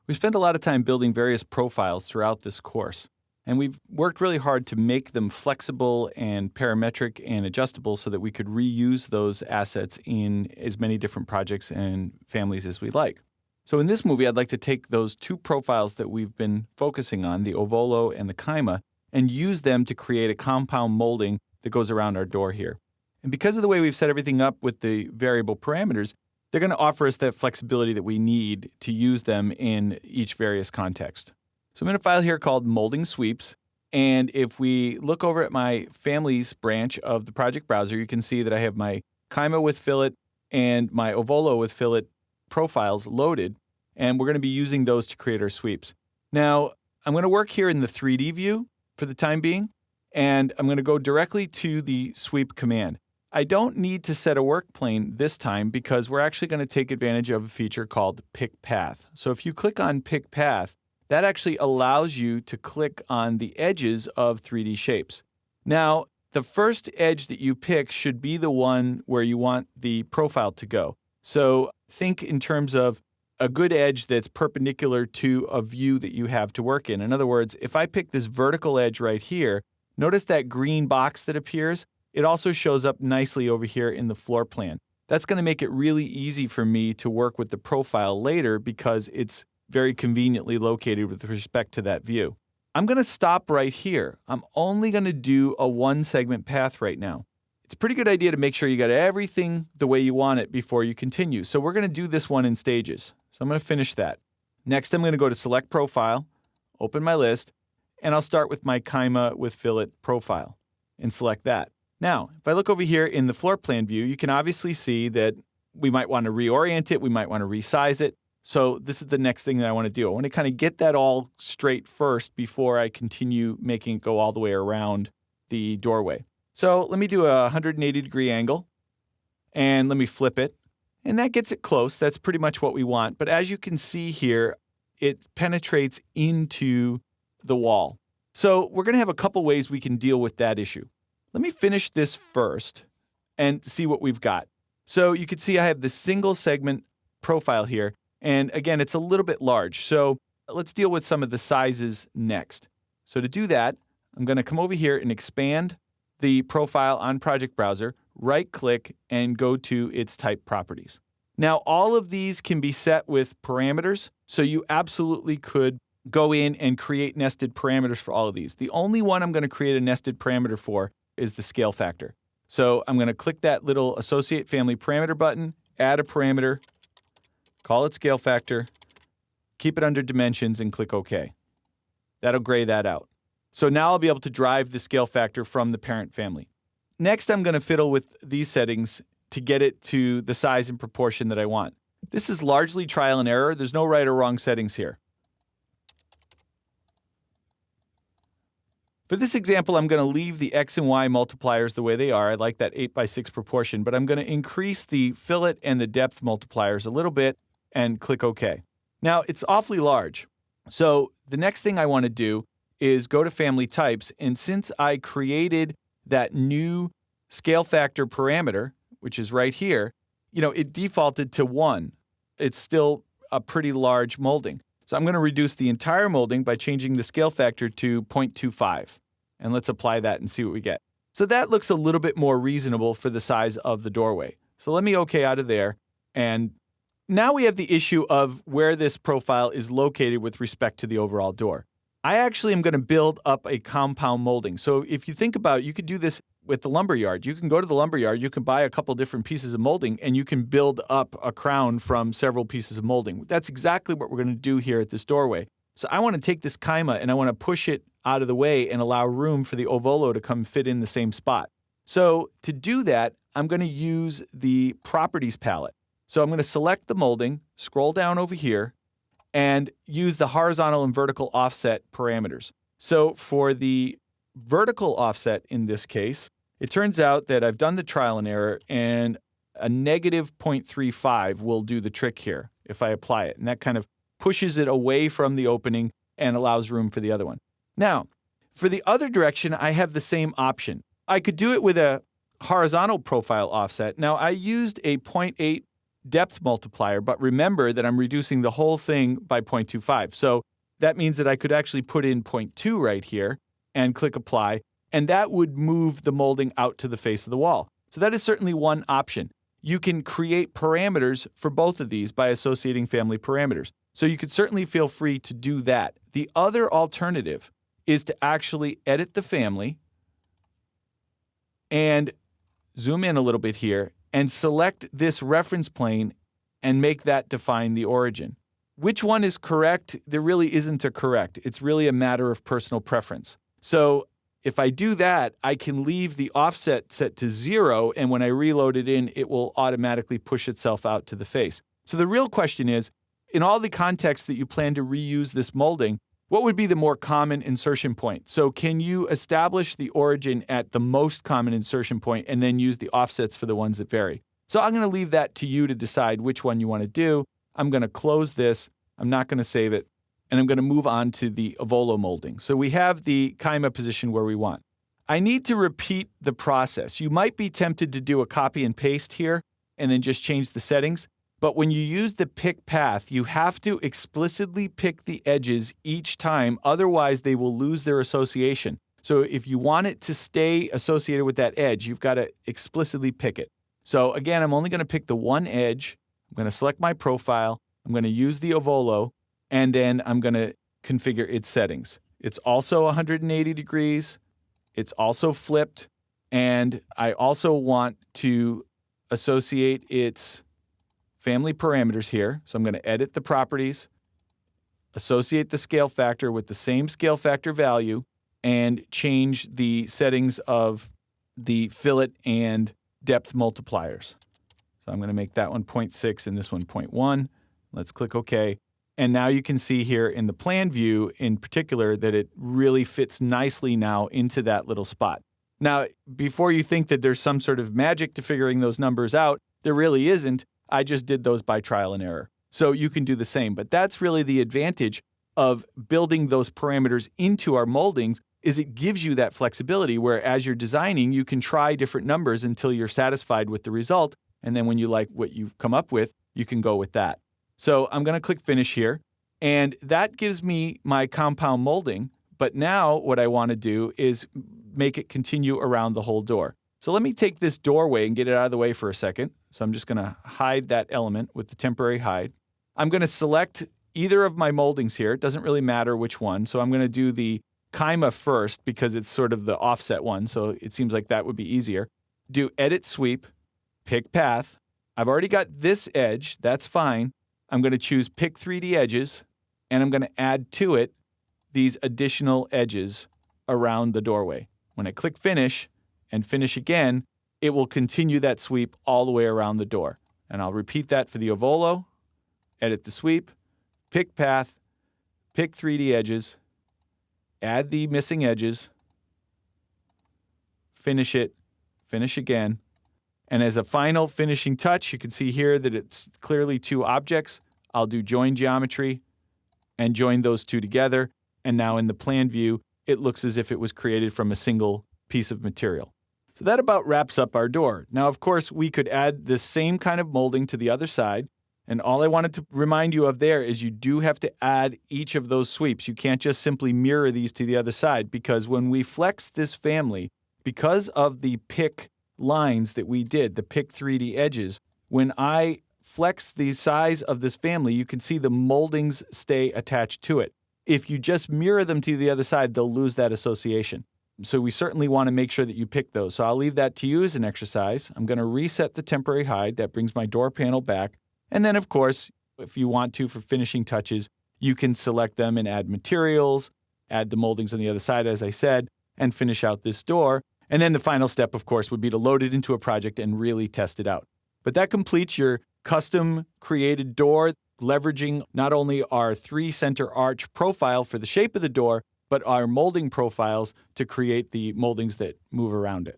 We spent a lot of time building various profiles throughout this course, and we've worked really hard to make them flexible and parametric and adjustable so that we could reuse those assets in as many different projects and families as we like. So in this movie, I'd like to take those two profiles that we've been focusing on, the ovolo and the chyma, and use them to create a compound molding that goes around our door here. And because of the way we've set everything up with the variable parameters, they're going to offer us that flexibility that we need to use them in each various context. So I'm in a file here called Molding Sweeps. And if we look over at my Families branch of the project browser, you can see that I have my chyma with fillet and my ovolo with fillet profiles loaded. And we're going to be using those to create our sweeps. Now, I'm going to work here in the 3D view for the time being. And I'm going to go directly to the sweep command. I don't need to set a work plane this time because we're actually going to take advantage of a feature called Pick Path. So if you click on Pick Path, that actually allows you to click on the edges of 3D shapes. Now, the first edge that you pick should be the one where you want the profile to go. So think in terms of a good edge that's perpendicular to a view that you have to work in. In other words, if I pick this vertical edge right here, notice that green box that appears? It also shows up nicely over here in the floor plan. That's going to make it really easy for me to work with the profile later because it's very conveniently located with respect to that view. I'm going to stop right here. I'm only going to do a one-segment path right now. It's a pretty good idea to make sure you got everything the way you want it before you continue. So we're going to do this one in stages. So I'm going to finish that. Next, I'm going to go to Select Profile, open my list, and I'll start with my chyma with fillet profile and select that. Now, if I look over here in the floor plan view, you can obviously see that we might want to reorient it. We might want to resize it. So this is the next thing that I want to do. I want to kind of get that all straight first before I continue making it go all the way around the doorway. So let me do a 180-degree angle, and let me flip it. And that gets it close. That's pretty much what we want. But as you can see here, it penetrates into the wall. So we're going to have a couple ways we can deal with that issue. Let me finish this first and see what we've got. So you can see I have the single segment profile here. And again, it's a little bit large. So let's deal with some of the sizes next. So to do that, I'm going to come over here and expand the profile on Project Browser, right-click, and go to its type properties. Now, all of these can be set with parameters. So you absolutely could go in and create nested parameters for all of these. The only one I'm going to create a nested parameter for is the scale factor. So I'm going to click that little Associate Family Parameter button, add a parameter, call it scale factor, keep it under dimensions, and click OK. That'll gray that out. So now I'll be able to drive the scale factor from the parent family. Next, I'm going to fiddle with these settings to get it to the size and proportion that I want. This is largely trial and error. There's no right or wrong settings here. For this example, I'm going to leave the X and Y multipliers the way they are. I like that 8:6 proportion, but I'm going to increase the fillet and the depth multipliers a little bit and click OK. Now, it's awfully large. So the next thing I want to do is go to Family Types, and since I created that new scale factor parameter, which is right here, it defaulted to 1. It's still a pretty large molding. So I'm going to reduce the entire molding by changing the scale factor to 0.25. And let's apply that and see what we get. So that looks a little bit more reasonable for the size of the doorway. So let me OK out of there. And now we have the issue of where this profile is located with respect to the overall door. I actually am going to build up a compound molding. So if you think about it, you could do this with the lumberyard. You can go to the lumberyard, you can buy a couple different pieces of molding, and you can build up a crown from several pieces of molding. That's exactly what we're going to do here at this doorway. So I want to take this chyma and I want to push it out of the way and allow room for the ovolo to come fit in the same spot. So to do that, I'm going to use the properties palette. So I'm going to select the molding, scroll down over here, and use the horizontal and vertical offset parameters. So for the vertical offset in this case, it turns out that I've done the trial and error, and a negative 0.35 will do the trick here if I apply it. And that kind of pushes it away from the opening and allows room for the other one. Now, for the other direction, I have the same option. I could do it with a horizontal profile offset. Now, I used a 0.8 depth multiplier, but remember that I'm reducing the whole thing by 0.25. So that means that I could actually put in 0.2 right here and click apply, and that would move the molding out to the face of the wall. So that is certainly one option. You can create parameters for both of these by associating family parameters. So you could certainly feel free to do that. The other alternative is to actually edit the family and zoom in a little bit here and select this reference plane and make that define the origin. Which one is correct? There really isn't a correct. It's really a matter of personal preference. So if I do that, I can leave the offset set to 0, and when I reload it in, it will automatically push itself out to the face. So the real question is, in all the contexts that you plan to reuse this molding, what would be the more common insertion point? So can you establish the origin at the most common insertion point and then use the offsets for the ones that vary? So I'm going to leave that to you to decide which one you want to do. I'm going to close this. I'm not going to save it. And I'm going to move on to the Avolo molding. So we have the Kaima position where we want. I need to repeat the process. You might be tempted to do a copy and paste here and then just change the settings. But when you use the pick path, you have to explicitly pick the edges each time. Otherwise, they will lose their association. So if you want it to stay associated with that edge, you've got to explicitly pick it. So again, I'm only going to pick the one edge. I'm going to select my profile. I'm going to use the Avolo, and then I'm going to configure its settings. It's also 180 degrees. It's also flipped. And I also want to associate its family parameters here. So I'm going to edit the properties, associate the scale factor with the same scale factor value, and change the settings of the fillet and depth multipliers. So I'm going to make that one 0.6 and this one 0.1. Let's click OK. And now you can see here in the plan view in particular that it really fits nicely now into that little spot. Now, before you think that there's some sort of magic to figuring those numbers out, there really isn't. I just did those by trial and error. So you can do the same. But that's really the advantage of building those parameters into our moldings, is it gives you that flexibility where as you're designing, you can try different numbers until you're satisfied with the result. And then when you like what you've come up with, you can go with that. So I'm going to click Finish here. And that gives me my compound molding. But now what I want to do is make it continue around the whole door. So let me take this doorway and get it out of the way for a second. So I'm just going to hide that element with the temporary hide. I'm going to select either of my moldings here. It doesn't really matter which one. So I'm going to do the Kaima first because it's sort of the offset one. So it seems like that would be easier. Do Edit Sweep, Pick Path. I've already got this edge. That's fine. I'm going to choose Pick 3D Edges, and I'm going to add to it these additional edges around the doorway. When I click Finish and Finish again, it will continue that sweep all the way around the door. And I'll repeat that for the Avolo. Edit the sweep, pick path, pick 3D edges, add the missing edges, finish it, finish again. And as a final finishing touch, you can see here that it's clearly two objects. I'll do Join Geometry and join those two together. And now in the plan view, it looks as if it was created from a single piece of material. So that about wraps up our door. Now, of course, we could add the same kind of molding to the other side. And all I wanted to remind you of there is you do have to add each of those sweeps. You can't just simply mirror these to the other side, because when we flex this family, because of the pick lines that we did, the pick 3D edges, when I flex the size of this family, you can see the moldings stay attached to it. If you just mirror them to the other side, they'll lose that association. So we certainly want to make sure that you pick those. So I'll leave that to you as an exercise. I'm going to reset the temporary hide. That brings my door panel back. And then, of course, if you want to, for finishing touches, you can select them and add materials, add the moldings on the other side, as I said, and finish out this door. And then the final step, of course, would be to load it into a project and really test it out. But that completes your custom created door, leveraging not only our 3-center arch profile for the shape of the door, but our molding profiles to create the moldings that move around it.